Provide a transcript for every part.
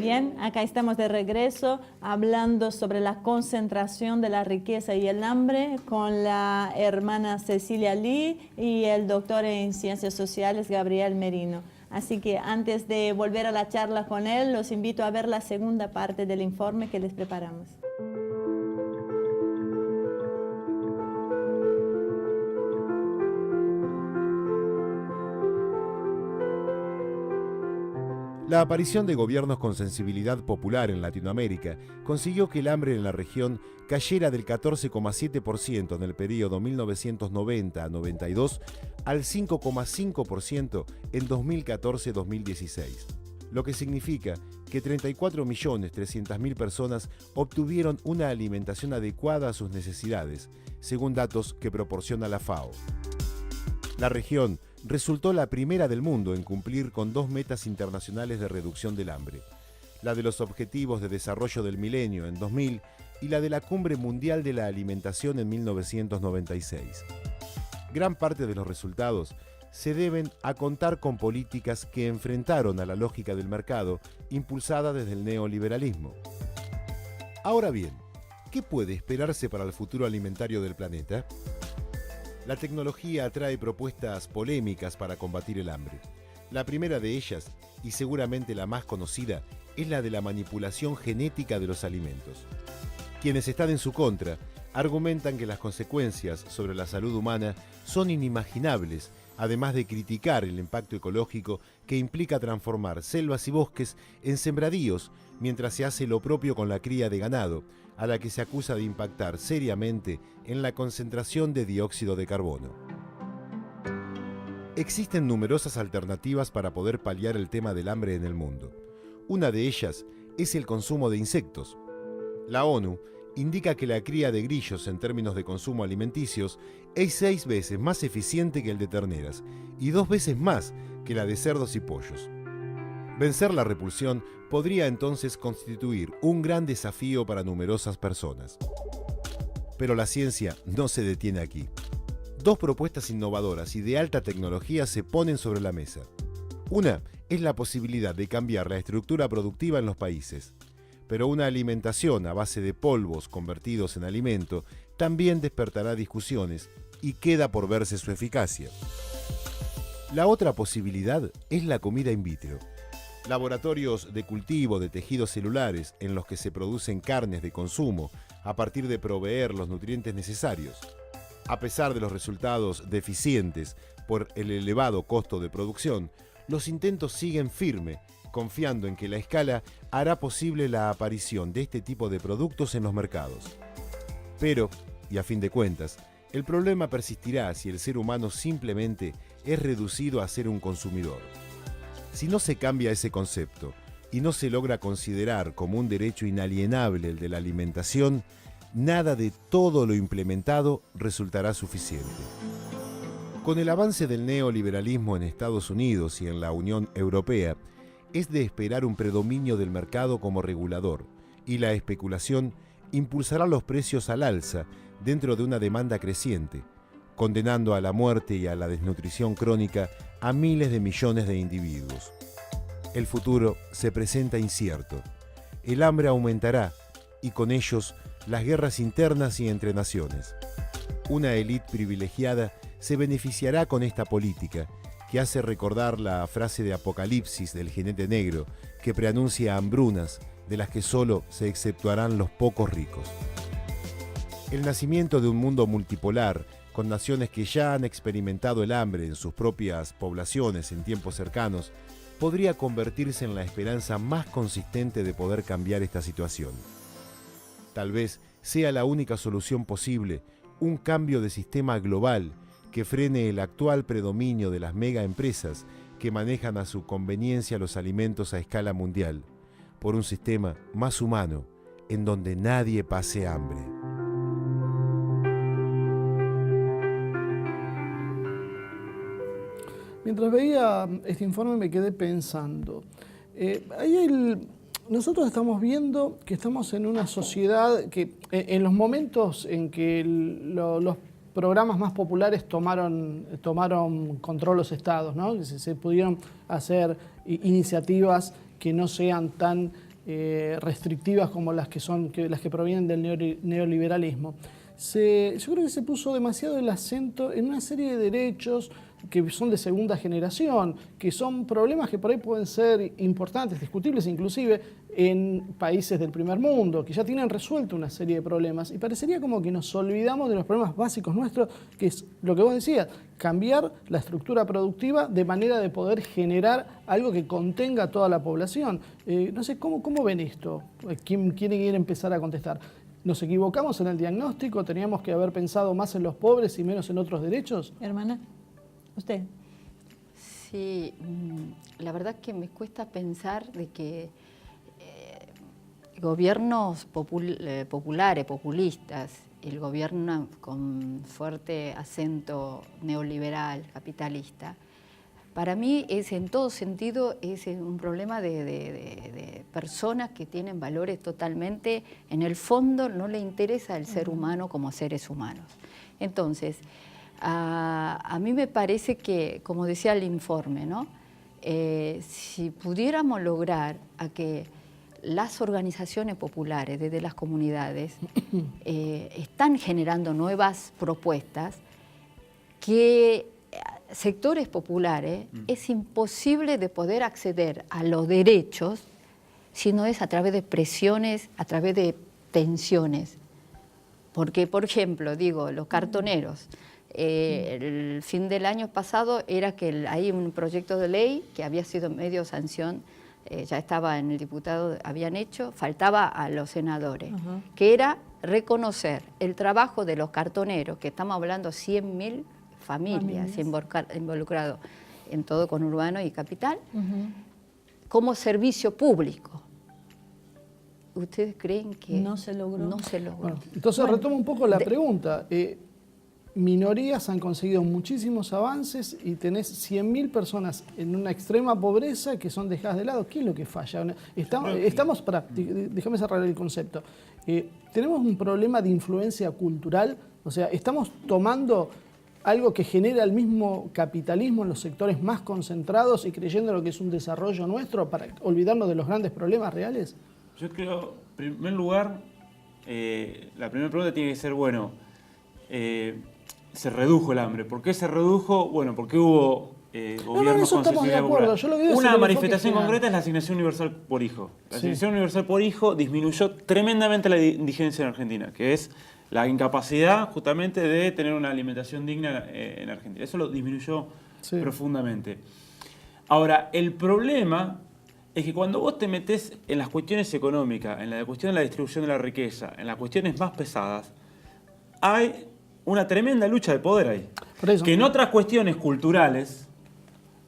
Bien, acá estamos de regreso hablando sobre la concentración de la riqueza y el hambre con la hermana Cecilia Lee y el doctor en Ciencias Sociales Gabriel Merino. Así que antes de volver a la charla con él, los invito a ver la segunda parte del informe que les preparamos. La aparición de gobiernos con sensibilidad popular en Latinoamérica consiguió que el hambre en la región cayera del 14,7% en el periodo 1990 a 92 al 5,5% en 2014-2016, lo que significa que 34.300.000 personas obtuvieron una alimentación adecuada a sus necesidades, según datos que proporciona la FAO. La región resultó la primera del mundo en cumplir con 2 metas internacionales de reducción del hambre, la de los Objetivos de Desarrollo del Milenio en 2000 y la de la Cumbre Mundial de la Alimentación en 1996. Gran parte de los resultados se deben a contar con políticas que enfrentaron a la lógica del mercado impulsada desde el neoliberalismo. Ahora bien, ¿qué puede esperarse para el futuro alimentario del planeta? La tecnología trae propuestas polémicas para combatir el hambre. La primera de ellas, y seguramente la más conocida, es la de la manipulación genética de los alimentos. Quienes están en su contra argumentan que las consecuencias sobre la salud humana son inimaginables, además de criticar el impacto ecológico que implica transformar selvas y bosques en sembradíos, mientras se hace lo propio con la cría de ganado, a la que se acusa de impactar seriamente en la concentración de dióxido de carbono. Existen numerosas alternativas para poder paliar el tema del hambre en el mundo. Una de ellas es el consumo de insectos. La ONU indica que la cría de grillos en términos de consumo alimenticios es 6 veces más eficiente que el de terneras y 2 veces más que la de cerdos y pollos. Vencer la repulsión podría entonces constituir un gran desafío para numerosas personas. Pero la ciencia no se detiene aquí. 2 propuestas innovadoras y de alta tecnología se ponen sobre la mesa. Una es la posibilidad de cambiar la estructura productiva en los países. Pero una alimentación a base de polvos convertidos en alimento también despertará discusiones y queda por verse su eficacia. La otra posibilidad es la comida in vitro. Laboratorios de cultivo de tejidos celulares en los que se producen carnes de consumo a partir de proveer los nutrientes necesarios. A pesar de los resultados deficientes por el elevado costo de producción, los intentos siguen firme, confiando en que la escala hará posible la aparición de este tipo de productos en los mercados. Pero, y a fin de cuentas, el problema persistirá si el ser humano simplemente es reducido a ser un consumidor. Si no se cambia ese concepto y no se logra considerar como un derecho inalienable el de la alimentación, nada de todo lo implementado resultará suficiente. Con el avance del neoliberalismo en Estados Unidos y en la Unión Europea, es de esperar un predominio del mercado como regulador, y la especulación impulsará los precios al alza dentro de una demanda creciente, condenando a la muerte y a la desnutrición crónica a miles de millones de individuos. El futuro se presenta incierto. El hambre aumentará y con ellos las guerras internas y entre naciones. Una élite privilegiada se beneficiará con esta política, que hace recordar la frase de Apocalipsis del jinete negro, que preanuncia hambrunas de las que solo se exceptuarán los pocos ricos. El nacimiento de un mundo multipolar, con naciones que ya han experimentado el hambre en sus propias poblaciones en tiempos cercanos, podría convertirse en la esperanza más consistente de poder cambiar esta situación. Tal vez sea la única solución posible, un cambio de sistema global que frene el actual predominio de las megaempresas que manejan a su conveniencia los alimentos a escala mundial, por un sistema más humano, en donde nadie pase hambre. Mientras veía este informe me quedé pensando. Nosotros estamos viendo que estamos en una sociedad que en los momentos en que los programas más populares tomaron control los estados, ¿no? Se pudieron hacer iniciativas que no sean tan restrictivas como las que provienen del neoliberalismo. Yo creo que se puso demasiado el acento en una serie de derechos que son de segunda generación, que son problemas que por ahí pueden ser importantes, discutibles inclusive en países del primer mundo, que ya tienen resuelto una serie de problemas, y parecería como que nos olvidamos de los problemas básicos nuestros, que es lo que vos decías, cambiar la estructura productiva de manera de poder generar algo que contenga a toda la población. No sé, ¿cómo ven esto? ¿Quién quiere empezar a contestar? ¿Nos equivocamos en el diagnóstico? ¿Teníamos que haber pensado más en los pobres y menos en otros derechos? Hermana, usted. Sí, la verdad que me cuesta pensar de que gobiernos populares, populistas, el gobierno con fuerte acento neoliberal, capitalista, para mí es en todo sentido es un problema de personas que tienen valores totalmente, en el fondo no le interesa el ser humano como seres humanos. Entonces, a mí me parece que, como decía el informe, ¿no? Si pudiéramos lograr a que las organizaciones populares desde las comunidades están generando nuevas propuestas que sectores populares es imposible de poder acceder a los derechos si no es a través de presiones, a través de tensiones. Porque, por ejemplo, digo, los cartoneros, el fin del año pasado era que hay un proyecto de ley que había sido medio sanción, ya estaba en el diputado, habían hecho, faltaba a los senadores, que era reconocer el trabajo de los cartoneros, que estamos hablando 100.000 familias involucradas en todo conurbano y capital, como servicio público. ¿Ustedes creen que no se logró? No se logró. Bueno, entonces retomo un poco la pregunta. Minorías han conseguido muchísimos avances y tenés 100.000 personas en una extrema pobreza que son dejadas de lado. ¿Qué es lo que falla? Déjame cerrar el concepto. Tenemos un problema de influencia cultural, o sea, estamos tomando algo que genera el mismo capitalismo en los sectores más concentrados y creyendo lo que es un desarrollo nuestro para olvidarnos de los grandes problemas reales. Yo creo, en primer lugar, la primera pregunta tiene que ser, bueno, se redujo el hambre. ¿Por qué se redujo? Bueno, porque hubo gobiernos con sensibilidad popular. Una manifestación concreta es la asignación universal por hijo. La asignación universal por hijo disminuyó tremendamente la indigencia en Argentina, que es la incapacidad justamente de tener una alimentación digna en Argentina. Eso lo disminuyó profundamente. Ahora, el problema es que cuando vos te metés en las cuestiones económicas, en la cuestión de la distribución de la riqueza, en las cuestiones más pesadas, hay una tremenda lucha de poder ahí. Que en otras cuestiones culturales,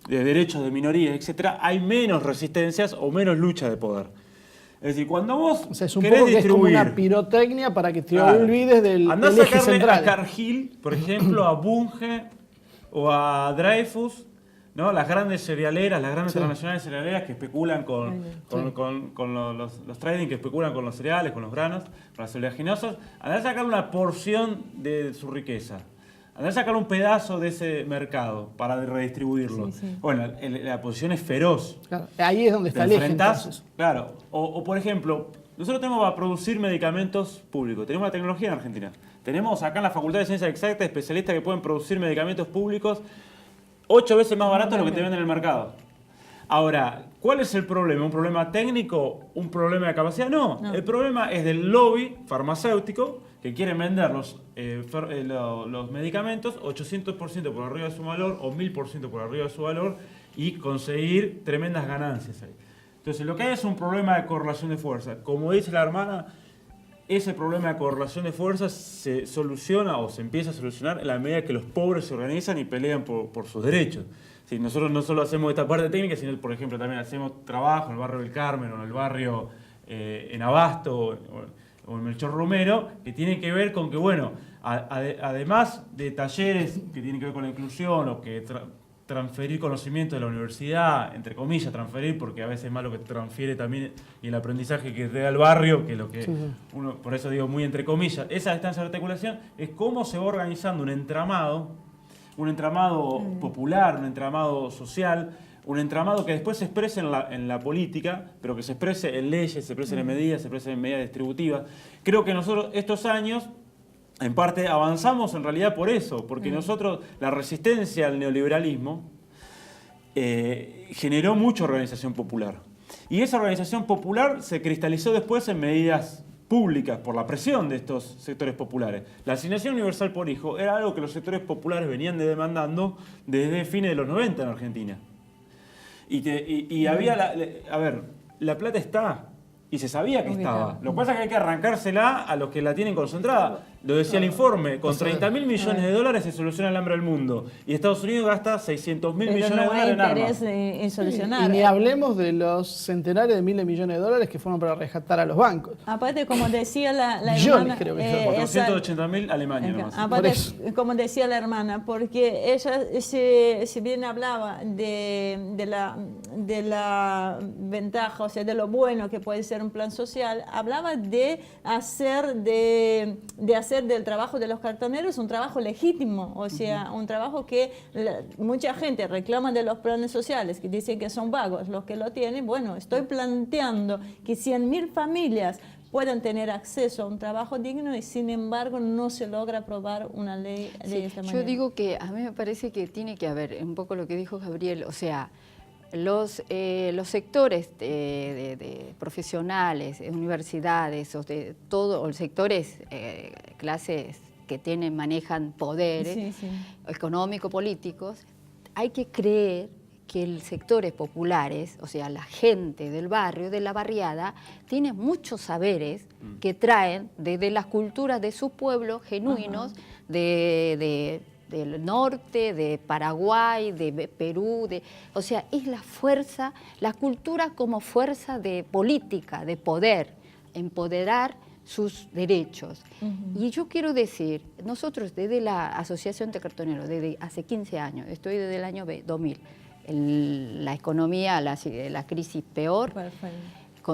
de derechos de minorías, etcétera, hay menos resistencias o menos lucha de poder. Es decir, cuando vos es un poco que es como una pirotecnia para que te olvides del eje central. A Cargill, por ejemplo, a Bunge o a Dreyfus, ¿no? Las grandes cerealeras, las grandes transnacionales cerealeras que especulan con los trading, que especulan con los cereales, con los granos, con las oleaginosas, andar a sacar una porción de su riqueza. Andar a sacar un pedazo de ese mercado para redistribuirlo. Bueno, la posición es feroz. Claro, ahí es donde está el eje, entonces. Claro. O, por ejemplo, nosotros tenemos para producir medicamentos públicos. Tenemos la tecnología en Argentina. Tenemos acá en la Facultad de Ciencias Exactas especialistas que pueden producir medicamentos públicos 8 veces más baratos de lo que te venden en el mercado. Ahora, ¿cuál es el problema? ¿Un problema técnico? ¿Un problema de capacidad? No. El problema es del lobby farmacéutico que quieren vender los medicamentos 800% por arriba de su valor o 1000% por arriba de su valor y conseguir tremendas ganancias ahí. Entonces, lo que hay es un problema de correlación de fuerza. Como dice la hermana, ese problema de correlación de fuerzas se soluciona o se empieza a solucionar en la medida que los pobres se organizan y pelean por sus derechos. Sí, nosotros no solo hacemos esta parte técnica, sino, por ejemplo, también hacemos trabajo en el barrio del Carmen o en el barrio en Abasto o en Melchor Romero, que tiene que ver con que, bueno, además de talleres que tienen que ver con la inclusión o que transferir conocimiento de la universidad, entre comillas, transferir, porque a veces es más lo que transfiere también y el aprendizaje que te da el barrio, que lo que uno, por eso digo muy entre comillas, esa distancia de articulación es cómo se va organizando un entramado popular, un entramado social, un entramado que después se exprese en la política, pero que se exprese en leyes, se exprese en medidas, se exprese en medidas distributivas. Creo que nosotros estos años, en parte, avanzamos en realidad por eso, porque nosotros, la resistencia al neoliberalismo generó mucha organización popular. Y esa organización popular se cristalizó después en medidas públicas por la presión de estos sectores populares. La asignación universal por hijo era algo que los sectores populares venían demandando desde fines de los 90 en Argentina. Y había, la plata está, y se sabía que estaba. Lo que pasa es que hay que arrancársela a los que la tienen concentrada. Lo decía el informe, con 30.000 millones de dólares se soluciona el hambre del mundo. Y Estados Unidos gasta 600.000 millones de dólares en armas. Insolucionable. Y ni hablemos de los centenares de miles de millones de dólares que fueron para rescatar a los bancos. Aparte, como decía la Millones, hermana... creo que son. 480.000 Alemania nomás. Aparte, como decía la hermana, porque ella, si bien hablaba de la ventaja, o sea, de lo bueno que puede ser un plan social, hablaba de hacer del trabajo de los cartoneros un trabajo legítimo, o sea, un trabajo que mucha gente reclama de los planes sociales, que dicen que son vagos los que lo tienen. Bueno, estoy planteando que 100.000 familias puedan tener acceso a un trabajo digno y sin embargo no se logra aprobar una ley de esta manera. Yo digo que a mí me parece que tiene que haber, un poco lo que dijo Gabriel, o sea, los sectores de profesionales, universidades, o de todo, o sectores, clases que manejan poderes económicos, políticos, hay que creer que los sectores populares, o sea, la gente del barrio, de la barriada, tiene muchos saberes que traen desde las culturas de sus pueblos genuinos, del norte, de Paraguay, de Perú, o sea, es la fuerza, la cultura como fuerza de política, de poder, empoderar sus derechos. Y yo quiero decir, nosotros desde la Asociación de Cartoneros, desde hace 15 años, estoy desde el año 2000, la economía, la crisis peor,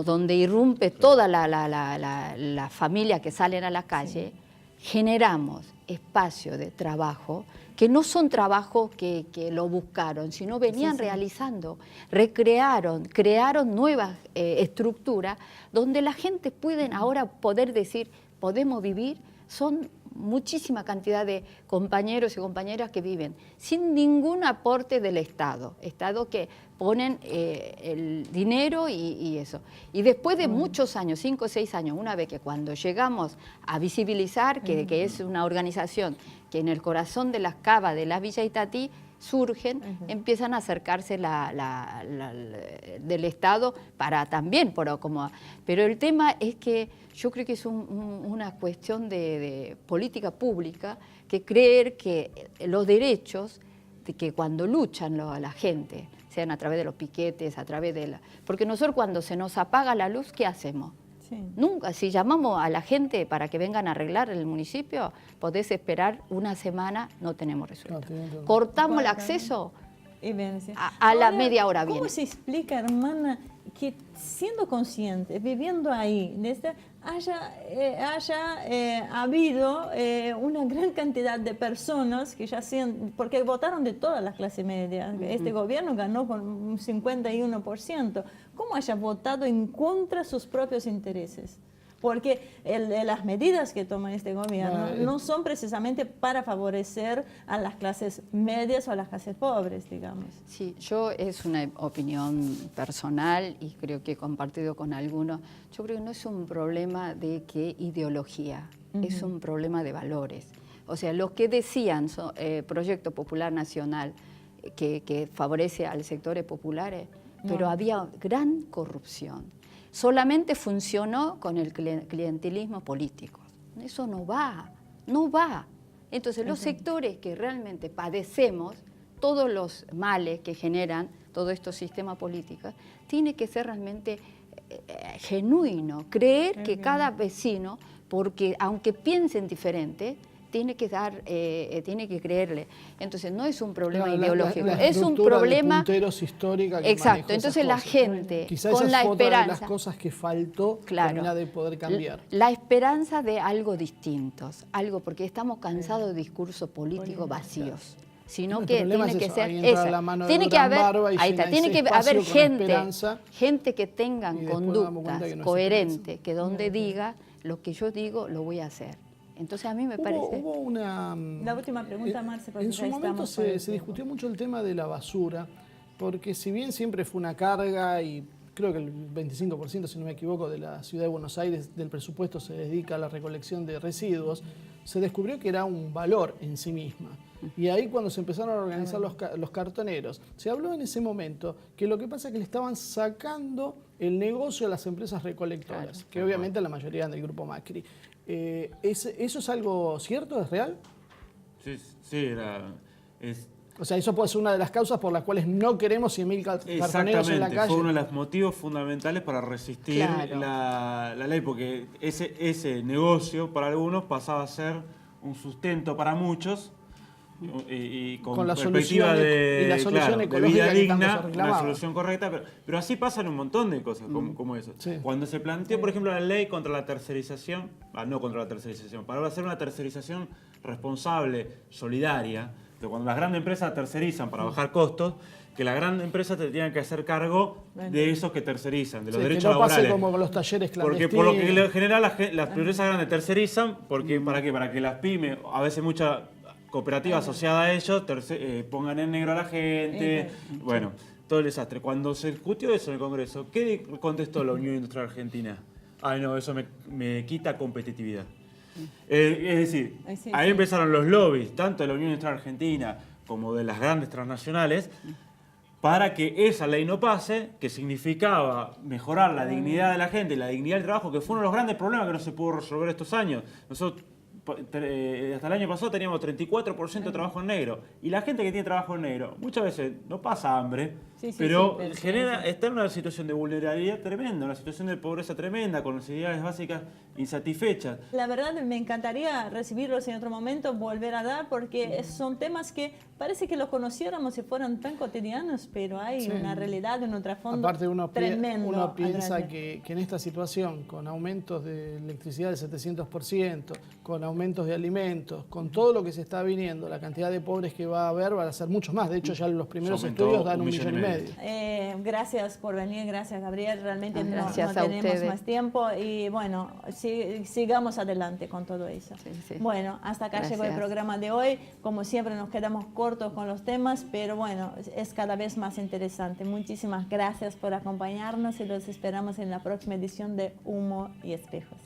donde irrumpe toda la familia que salen a la calle, generamos espacios de trabajo que no son trabajos que lo buscaron, sino venían realizando, crearon nuevas estructuras donde la gente puede ahora poder decir, podemos vivir, son muchísima cantidad de compañeros y compañeras que viven sin ningún aporte del Estado que ponen el dinero y eso. Y después de muchos años, 5 o 6 años, una vez que cuando llegamos a visibilizar que es una organización que en el corazón de las cavas de la Villa Itatí surgen, empiezan a acercarse del Estado para también, pero el tema es que yo creo que es una cuestión de política pública, que creer que los derechos, de que cuando luchan la gente, sean a través de los piquetes, a través de porque nosotros cuando se nos apaga la luz, ¿qué hacemos? Nunca, si llamamos a la gente para que vengan a arreglar el municipio, podés esperar una semana, no tenemos resultado. Cortamos el acceso, a la media hora viene. ¿Cómo se explica, hermana, que siendo consciente, viviendo ahí, haya habido una gran cantidad de personas que ya sean, porque votaron de todas las clases medias, este gobierno ganó con un 51%, ¿cómo haya votado en contra de sus propios intereses? Porque las medidas que toma este gobierno no son precisamente para favorecer a las clases medias o a las clases pobres, digamos. Sí, es una opinión personal y creo que he compartido con algunos. Yo creo que no es un problema de ideología, es un problema de valores. O sea, los que decían Proyecto Popular Nacional que favorece a los sectores populares, pero había gran corrupción. Solamente funcionó con el clientelismo político. Eso no va. Entonces, los sectores que realmente padecemos todos los males que generan todos estos sistemas políticos, tiene que ser realmente genuino, creer que cada vecino, porque aunque piensen diferente, tiene que creerle. Entonces no es un problema ideológico, es un problema de punteros histórica que exacto. Entonces la gente quizás con la esperanza, otra de las cosas que faltó, termina de poder cambiar. La esperanza de algo distinto, porque estamos cansados de discursos políticos vacíos. sino El que problema tiene es que eso, ser ahí entra esa. la mano de Tiene que Durán haber, Barba y ahí está, llena tiene ese que espacio haber con gente, esperanza. gente que Y tengan después nos damos conductas cuenta que no es coherentes, que donde diga lo que yo digo lo voy a hacer. Entonces a mí me parece... Hubo una... La última pregunta, Marce, porque En ya su momento estamos por el se tiempo. discutió mucho el tema de la basura, porque si bien siempre fue una carga y creo que el 25%, si no me equivoco, de la ciudad de Buenos Aires del presupuesto se dedica a la recolección de residuos, se descubrió que era un valor en sí misma. Y ahí cuando se empezaron a organizar los cartoneros, se habló en ese momento que lo que pasa es que le estaban sacando el negocio a las empresas recolectoras, Claro. que obviamente la mayoría eran del grupo Macri. ¿Eso es algo cierto? ¿Es real? Sí, es, O sea, eso puede ser una de las causas por las cuales no queremos 100.000 cartoneros en la calle. fue uno de los motivos fundamentales para resistir Claro. la ley, porque ese negocio para algunos pasaba a ser un sustento para muchos y con la perspectiva solución de, y la solución de ecológica vida que tanto se digna, reclamaba. una solución correcta, pero así pasan un montón de cosas como eso. Sí. Cuando se planteó, por ejemplo, la ley contra la tercerización, no contra la tercerización, para hacer una tercerización responsable, solidaria, que cuando las grandes empresas tercerizan para bajar costos, que las grandes empresas te tengan que hacer cargo de esos que tercerizan, de los Sí, derechos que no pase laborales. como con los talleres Porque clandestinos. por lo que en general las empresas grandes tercerizan, porque ¿para qué? Para que las pymes, a veces muchas cooperativas asociadas a ellos, pongan en negro a la gente. Bueno, todo el desastre. Cuando se discutió eso en el Congreso, ¿qué contestó la Unión Industrial Argentina? Ay, no, eso me quita competitividad. Es decir, ahí empezaron los lobbies, tanto de la Unión Industrial Argentina como de las grandes transnacionales, para que esa ley no pase, que significaba mejorar la dignidad de la gente y la dignidad del trabajo, que fue uno de los grandes problemas que no se pudo resolver estos años. Nosotros, hasta el año pasado teníamos 34% de trabajo en negro. Y la gente que tiene trabajo en negro muchas veces no pasa hambre, pero está en una situación de vulnerabilidad tremenda, una situación de pobreza tremenda, con necesidades básicas insatisfechas. La verdad me encantaría recibirlos en otro momento, volver a dar, porque son temas que parece que los conociéramos y fueran tan cotidianos, pero hay una realidad, un trasfondo Aparte tremendo. uno piensa atrás. que en esta situación, con aumentos de electricidad del 700%, con aumentos de alimentos, con todo lo que se está viniendo, la cantidad de pobres que va a haber van a ser muchos más. De hecho, ya los primeros Aumentó estudios dan 1,5 millones. Gracias por venir, gracias Gabriel, realmente no Gracias a tenemos ustedes. más tiempo y bueno, sigamos adelante con todo eso. Sí. Bueno, hasta acá llegó el Gracias. programa de hoy, como siempre nos quedamos cortos con los temas, pero bueno, es cada vez más interesante. Muchísimas gracias por acompañarnos y los esperamos en la próxima edición de Humo y Espejos.